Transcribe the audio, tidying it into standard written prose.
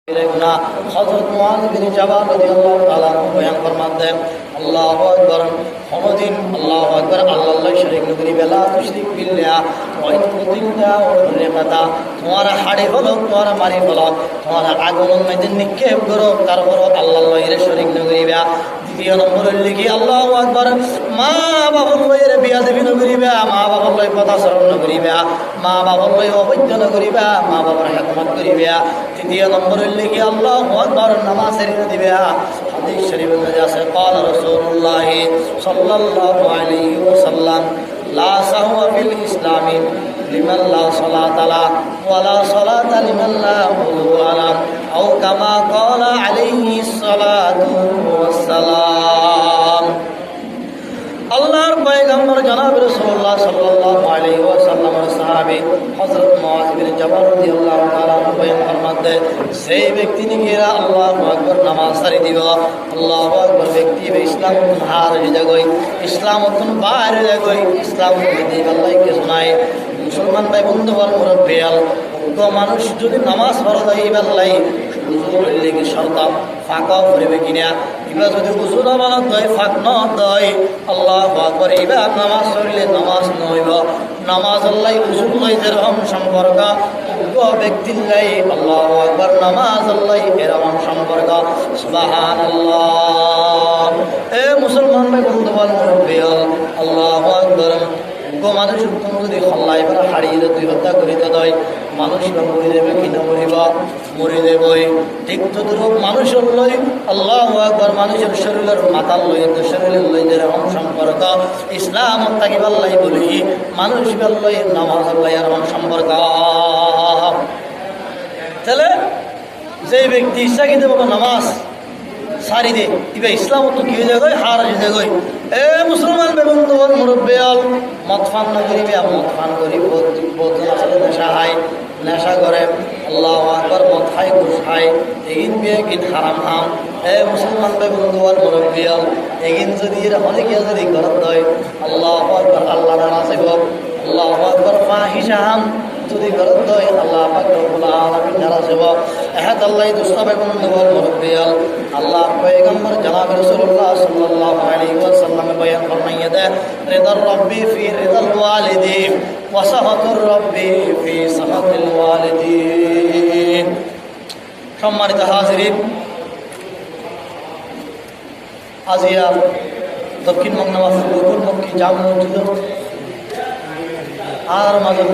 হযরত মুআয বিন জাবাল রাদিয়াল্লাহু তাআলা বয়ান ফরমাতে আল্লাহু আকবার কোনদিন আল্লাহু আকবার আল্লাহ শরীক নবী বেলা তুশরিক বিল্লাহ ওয়া ইন কুতিলতা ওয়া রিমাতা তোমার হাড়ে হলো তোমার মারি হলো তোমার আগুনের মধ্যে নিক্ষেপ করো তারপর আল্লাহ এর শরীক নবী দ্বিতীয় নম্বর লিখি আল্লাহু আকবার মা বাবার লয়ের বিয়া দেবী নগরীবা মা বাবার লয় কথা স্মরণ করিবা মা বাবার লয় অবৈধ করিবা মা বাবার হিকমত করিবা তৃতীয় নম্বর লিখি আল্লাহু আকবার নামাজ ছেড়ে দিবা হাদিস শরীফে আছে قال رسول الله صلى الله عليه وسلم لا سهو في الاسلام لمن لا صلاة له ولا صلاة لمن لا وضوء له أو كما قال عليه الصلاة والسلام আল্লাহর পয়গম্বর জনাব রাসূলুল্লাহ সাল্লাল্লাহু আলাইহি ওয়াসাল্লামের সাহাবী হযরত মুআয বিন জাবাল রাদিয়াল্লাহু তাআলা বয়ান ফরমাতে সেই ব্যক্তি নিকেরা আল্লাহু আকবার নামাজ ছাড়ি দিব আল্লাহু আকবার ব্যক্তি ইসলাম হার হয়ে ইসলাম অতন বাইরে যাগই ইসলাম দিতে আল্লাহকে শোনায় মুসলমান ভাই বন্ধুগণ মুরব্বিয়াল তো মানুষ যদি নামাজ পড়া যায় আল্লাহ কি শর্ত ফাঁকা করবে কিনা এবার যদি উজুর আমানত দেয় ফাঁক ন দেয় আল্লাহু আকবার এবার নামাজ পড়লে নামাজ নইব নামাজ আল্লাহ উজুর লই যেরকম সম্পর্ক ব্যক্তির লাই আল্লাহু আকবার নামাজ আল্লাহ এরকম সম্পর্ক সুবহানাল্লাহ এ মুসলমান ভাই বন্ধুগণ মুরব্বিয়াল আল্লাহু আকবার মানুষ যদি হল্লাই করে হারিয়ে তুই হত্যা করিতে দেয় মানুষ মরি দেবে কিনা মরি দেবই ঠিক তদ্রুপ মানুষের লই আল্লাহু আকবার মানুষের শরীরের মাথার লই শরীরের লই যেরকম সম্পর্ক ইসলাম তাকিবাল্লাই বলি মানুষ লই নামাজ আল্লাহ এরকম সম্পর্ক তাহলে যে ব্যক্তি ইচ্ছা কিন্তু বাবা নামাজ সারি দে ইবা ইসলাম তো কি হয়ে যায় হার হয়ে যায় এ মুসলমান বেবন্ধুবর মুরব্বিয়াল মদ পান না করিবে মদ পান করি বহুত আসলে নেশা হয় নেশা করে আল্লাহু আকবার মদ খাই ঘুষ খাই এগিন বিয়ে কিন হারাম হাম এ মুসলমান বেবন্ধুবর মুরব্বিয়াল এগিন যদি অনেকে যদি ঘরত হয় আল্লাহু আকবার আল্লাহ নামাজে হোক আল্লাহু আকবার ফাহিশা হাম যদি ঘরত হয় আল্লাহ পাক রব্বুল আলামিন নারাজ হব এহাত আল্লাহ দুস্তাবে বন্ধুবর মুরব্বিয়াল আল্লাহ পয়গম্বর জনাব রাসূলুল্লাহ সাল্লাল্লাহু আলাইহি ওয়াসাল্লাম বয়ান ফরমাইয়া দেয় রিদার রাব্বি ফি রিদাল ওয়ালিদিন ওয়া সাখাতুর রাব্বি ফি সাখাতিল ওয়ালিদিন সম্মানিত হাজিরিন আজিয়া দক্ষিণ মংলা গোকুলমুখী জামে মসজিদ আর মাঝে